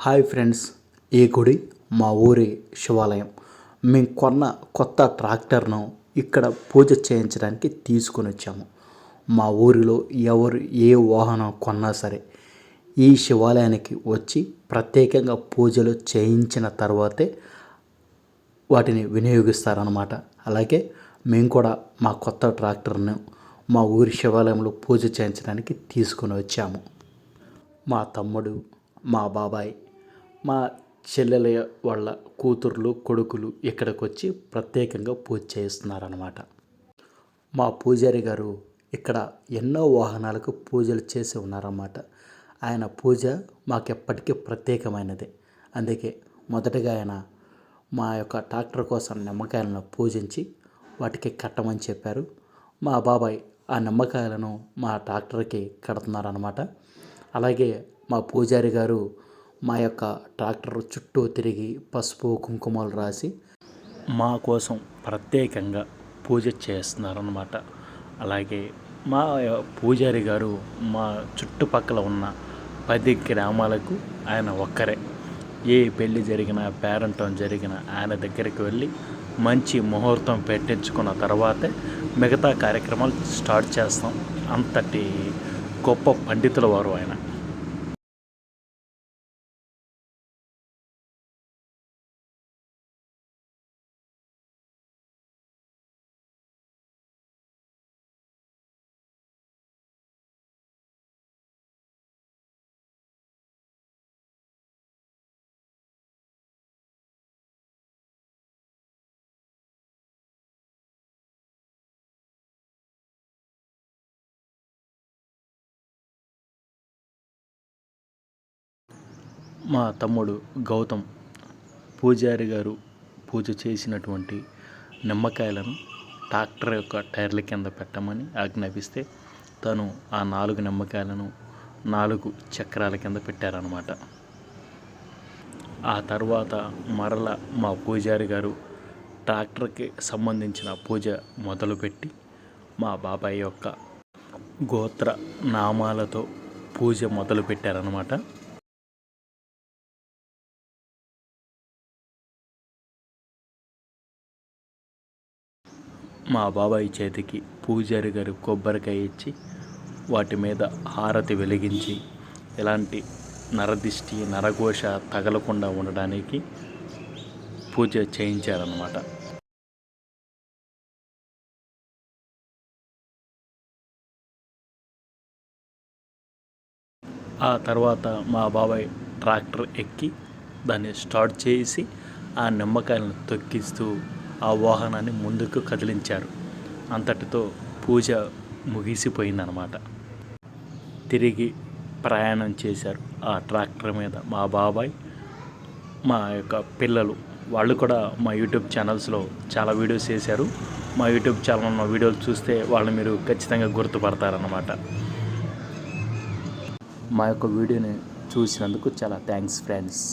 Hi friends, ఈ గుడి మా ఊరి శివాలయం. మేము కొన్న కొత్త ట్రాక్టర్ను ఇక్కడ పూజ చేయించడానికి తీసుకొని వచ్చాము. మా ఊరిలో ఎవరు ఏ వాహనం కొన్నా సరే ఈ శివాలయానికి వచ్చి ప్రత్యేకంగా పూజలు చేయించిన తర్వాతే వాటిని వినియోగిస్తారన్నమాట. అలాగే మేము కూడా మా కొత్త ట్రాక్టర్ను మా ఊరి శివాలయంలో పూజ చేయించడానికి తీసుకొని వచ్చాము. మా తమ్ముడు, మా బాబాయ్, మా చెల్లెల వాళ్ళ కూతుర్లు, కొడుకులు ఇక్కడికి వచ్చి ప్రత్యేకంగా పూజ చేస్తున్నారన్నమాట. మా పూజారి గారు ఇక్కడ ఎన్నో వాహనాలకు పూజలు చేసి ఉన్నారన్నమాట. ఆయన పూజ మాకెప్పటికీ ప్రత్యేకమైనది. అందుకే మొదటగా ఆయన మా యొక్క ట్రాక్టర్ కోసం నిమ్మకాయలను పూజించి వాటికి కట్టమని చెప్పారు. మా బాబాయ్ ఆ నిమ్మకాయలను మా ట్రాక్టర్కి కడుతున్నారన్నమాట. అలాగే మా పూజారి గారు మా యొక్క ట్రాక్టర్ చుట్టూ తిరిగి పసుపు కుంకుమలు రాసి మా కోసం ప్రత్యేకంగా పూజ చేస్తున్నారన్నమాట. అలాగే మా పూజారి గారు మా చుట్టుపక్కల ఉన్న 10 గ్రామాలకు ఆయన ఒక్కరే. ఏ పెళ్ళి జరిగినా, పేరంటం జరిగినా ఆయన దగ్గరికి వెళ్ళి మంచి ముహూర్తం పెట్టించుకున్న తర్వాతే మిగతా కార్యక్రమాలు స్టార్ట్ చేస్తాం. అంతటి గొప్ప పండితుల వారు ఆయన. మా తమ్ముడు గౌతమ్ పూజారి గారు పూజ చేసినటువంటి నిమ్మకాయలను ట్రాక్టర్ యొక్క టైర్ల కింద పెట్టమని ఆజ్ఞాపిస్తే తను ఆ 4 నిమ్మకాయలను 4 చక్రాల కింద పెట్టారన్నమాట. ఆ తర్వాత మరల మా పూజారి గారు ట్రాక్టర్కి సంబంధించిన పూజ మొదలుపెట్టి మా బాబాయ్ యొక్క గోత్ర నామాలతో పూజ మొదలు పెట్టారన్నమాట. మా బాబాయ్ చేతికి పూజారి గారు కొబ్బరికాయ ఇచ్చి వాటి మీద హారతి వెలిగించి ఎలాంటి నరదిష్టి, నరఘోష తగలకుండా ఉండడానికి పూజ చేయించారన్నమాట. ఆ తర్వాత మా బాబాయ్ ట్రాక్టర్ ఎక్కి దాన్ని స్టార్ట్ చేసి ఆ నిమ్మకాయలను తొక్కిస్తూ ఆ వాహనాన్ని ముందుకు కదిలించారు. అంతటితో పూజ ముగిసిపోయిందన్నమాట. తిరిగి ప్రయాణం చేశారు ఆ ట్రాక్టర్ మీద మా బాబాయ్, మా యొక్క పిల్లలు. వాళ్ళు కూడా మా యూట్యూబ్ ఛానల్స్లో చాలా వీడియోస్ చేశారు. మా యూట్యూబ్ ఛానల్ ఉన్న వీడియోలు చూస్తే వాళ్ళు మీరు ఖచ్చితంగా గుర్తుపడతారన్నమాట. మా యొక్క వీడియోని చూసినందుకు చాలా థ్యాంక్స్ ఫ్రెండ్స్.